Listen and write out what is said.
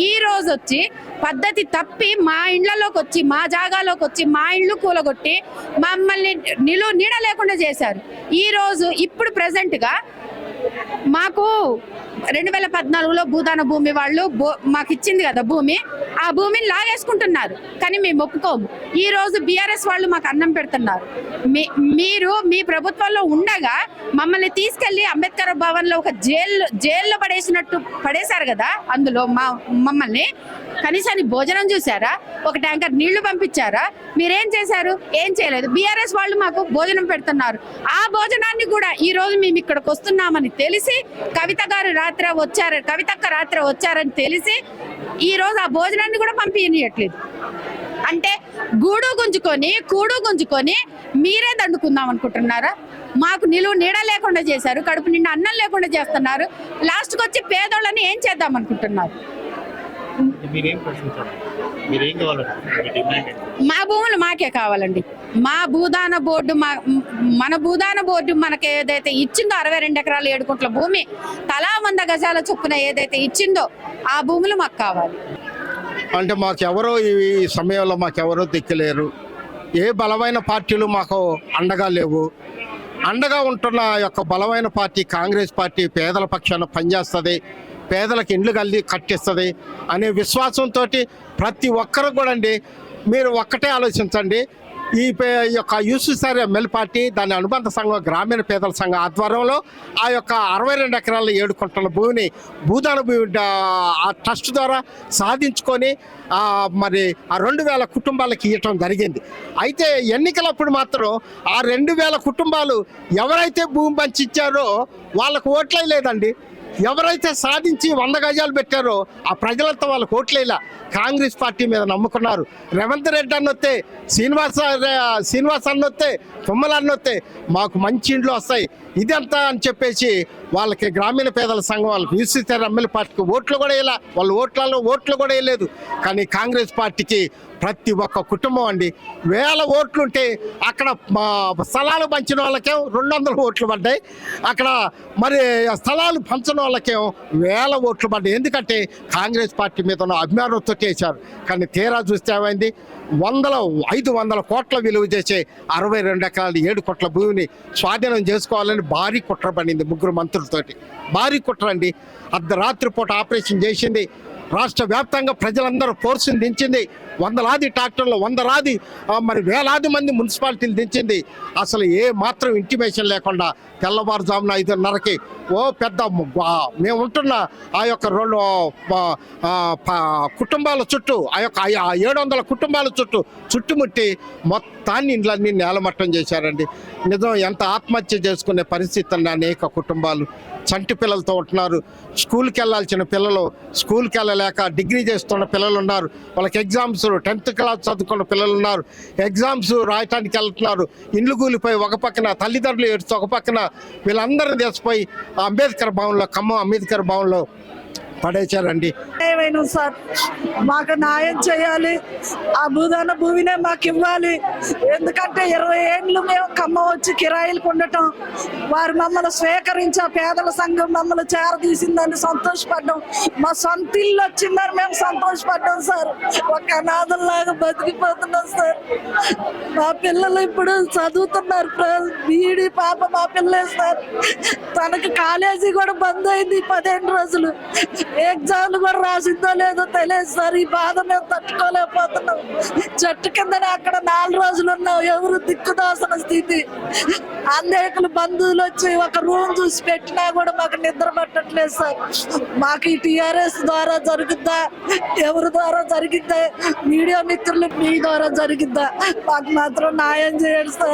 ఈ రోజు వచ్చి పద్ధతి తప్పి మా ఇండ్లలోకి వచ్చి మా జాగాలోకి వచ్చి మా ఇళ్ళు కూలగొట్టి మమ్మల్ని నీడ లేకుండా చేశారు. ఈ రోజు ఇప్పుడు ప్రెసెంట్ గా మాకు 2014లో భూదాన భూమి వాళ్ళు మాకు ఇచ్చింది కదా భూమి, ఆ భూమిని లాగేసుకుంటున్నారు. కానీ మేము ఒప్పుకోము. ఈ రోజు బీఆర్ఎస్ వాళ్ళు మాకు అన్నం పెడుతున్నారు. మీరు మీ ప్రభుత్వంలో ఉండగా మమ్మల్ని తీసుకెళ్లి అంబేద్కర్ భవన్ లో ఒక జైల్లో పడేశారు కదా. అందులో మమ్మల్ని కనీసాన్ని భోజనం చూసారా? ఒక ట్యాంకర్ నీళ్లు పంపించారా? మీరేం చేశారు? ఏం చేయలేదు. బీఆర్ఎస్ వాళ్ళు మాకు భోజనం పెడుతున్నారు. ఆ భోజనాన్ని కూడా ఈ రోజు మేము ఇక్కడికి వస్తున్నామని తెలిసి కవితక్క రాత్రి వచ్చారని తెలిసి ఈ రోజు ఆ భోజనాన్ని కూడా పంపించట్లేదు. అంటే కూడు గుంజుకొని మీరే దండుకుందాం అనుకుంటున్నారా? మాకు నీడ లేకుండా చేశారు. కడుపు నిండా అన్నం లేకుండా చేస్తున్నారు. లాస్ట్కి వచ్చి పేదోళ్ళని ఏం చేద్దాం అనుకుంటున్నారు? మా భూములు మాకే కావాలండి. మా భూదాన బోర్డు మన భూదాన బోర్డు మనకి ఏదైతే ఇచ్చిందో 62 ఎకరాలు 7 గుంటల భూమి తలా 100 గజాల చొప్పున ఏదైతే ఇచ్చిందో ఆ భూములు మాకు కావాలి. అంటే మాకెవరో ఈ సమయంలో మాకెవరో దిక్కులేరు. ఏ బలమైన పార్టీలు మాకు అండగా లేవు. అండగా ఉంటున్న యొక్క బలమైన పార్టీ కాంగ్రెస్ పార్టీ పేదల పక్షాన పనిచేస్తుంది, పేదలకు ఇండ్లు కట్టిస్తుంది అనే విశ్వాసంతో ప్రతి ఒక్కరు కూడా అండి మీరు ఒక్కటే ఆలోచించండి. ఈ యొక్క యూసీఆర్ ఎమ్మెల్యే పార్టీ దాని అనుబంధ సంఘం గ్రామీణ పేదల సంఘం ఆధ్వర్యంలో ఆ యొక్క 62 ఎకరాల 7 గుంటల భూమిని భూదాన భూమి ఆ ట్రస్ట్ ద్వారా సాధించుకొని మరి ఆ 2000 కుటుంబాలకు ఇవ్వటం జరిగింది. అయితే ఎన్నికలప్పుడు మాత్రం ఆ 2000 కుటుంబాలు ఎవరైతే భూమి పంచిచ్చారో వాళ్ళకు ఓట్లే లేదండి. ఎవరైతే సాధించి 100 గజాలు పెట్టారో ఆ ప్రజలంతా వాళ్ళకు ఓట్లేలా కాంగ్రెస్ పార్టీ మీద నమ్ముకున్నారు. రేవంత్ రెడ్డి అన్నొస్తే శ్రీనివాస్ అన్నొస్తే తుమ్మల అన్నొస్తే మాకు మంచి ఇండ్లు వస్తాయి ఇదంతా అని చెప్పేసి వాళ్ళకి గ్రామీణ పేదల సంఘం వాళ్ళకి యూసీఆర్ ఎమ్మెల్యే పార్టీకి ఓట్లు కూడా వేయాల. వాళ్ళ ఓట్లు కూడా వేయలేదు. కానీ కాంగ్రెస్ పార్టీకి ప్రతి ఒక్క కుటుంబం అండి 1000 ఓట్లుంటే అక్కడ స్థలాలు పంచిన వాళ్ళకేమో 200 ఓట్లు పడ్డాయి. అక్కడ మరి స్థలాలు పంచిన వాళ్ళకేమో 1000 ఓట్లు పడ్డాయి. ఎందుకంటే కాంగ్రెస్ పార్టీ మీద ఉన్న అభిమానంతో చేశారు. కానీ తీరా చూస్తే ఏమైంది? 500 కోట్ల విలువ చేసే 62 ఎకరాలు 7 కోట్ల భూమిని స్వాధీనం చేసుకోవాలని భారీ కుట్ర పడింది. 3 మంత్రులతోటి భారీ కుట్ర అండి. అర్ధరాత్రి పూట ఆపరేషన్ చేసింది. రాష్ట్ర వ్యాప్తంగా ప్రజలందరూ ఫోర్సుని దించింది. 100లాది ట్రాక్టర్లు 100లాది మరి 1000 మంది మున్సిపాలిటీలు దించింది. అసలు ఏ మాత్రం ఇంటిమేషన్ లేకుండా తెల్లవారుజామున 5:30కి పెద్ద మేము ఉంటున్న ఆ యొక్క 2 కుటుంబాల చుట్టూ ఆ యొక్క 700 కుటుంబాల చుట్టుముట్టి మొత్తాన్ని ఇండ్లన్నీ నేలమట్టం చేశారండి. నిజం ఎంత ఆత్మహత్య చేసుకునే పరిస్థితుల్లో అనేక కుటుంబాలు చంటి పిల్లలతో ఉంటున్నారు. స్కూల్కి వెళ్ళాల్సిన పిల్లలు స్కూల్కి వెళ్ళలేక డిగ్రీ చేస్తున్న పిల్లలు ఉన్నారు. వాళ్ళకి ఎగ్జామ్స్ 10th క్లాస్ చదువుకున్న పిల్లలు ఉన్నారు. ఎగ్జామ్స్ రాయటానికి వెళ్తున్నారు. ఇండ్లు కూలిపోయి ఒక పక్కన తల్లిదండ్రులు ఏడుస్తూ ఒక పక్కన వీళ్ళందరూ తెచ్చిపోయి ఖమ్మం అంబేద్కర్ భవన్లో పడేశారండి. ఏమైనా సార్ మాకు న్యాయం చేయాలి. ఆ భూదాన భూమినే మాకు ఇవ్వాలి. ఎందుకంటే 20 ఏళ్ళు మేము ఖమ్మం వచ్చి కిరాయిలకు ఉండటం, వారు మమ్మల్ని స్వీకరించి ఆ పేదల సంఘం మమ్మల్ని చేరదీసిందని సంతోషపడ్డాం. మా సొంత ఇల్లు వచ్చిందని మేము సంతోషపడ్డాం సార్. ఒక అనాథల్లాగా బతికిపోతున్నాం సార్. మా పిల్లలు ఇప్పుడు చదువుతున్నారు. బీడీ పాప మా పిల్లలే సార్. తనకి కాలేజీ కూడా బంద్ అయింది 15 రోజులు. ఎగ్జామ్లు కూడా రాసిందో లేదో తెలియదు సార్. ఈ బాధ మేము తట్టుకోలేకపోతున్నాం. చెట్టు కిందనే అక్కడ 4 రోజులు ఉన్నాం. ఎవరు దిక్కుదాసిన స్థితి. అనేకలు బంధువులు వచ్చి ఒక రూమ్ చూసి పెట్టినా కూడా మాకు నిద్ర పట్టట్లేదు సార్. మాకు ఈ టీఆర్ఎస్ ద్వారా జరుగుద్దా, ఎవరి ద్వారా జరిగిద్దా, మీడియా మిత్రులు మీ ద్వారా జరిగిద్దా, మాకు మాత్రం న్యాయం చేయండి సార్.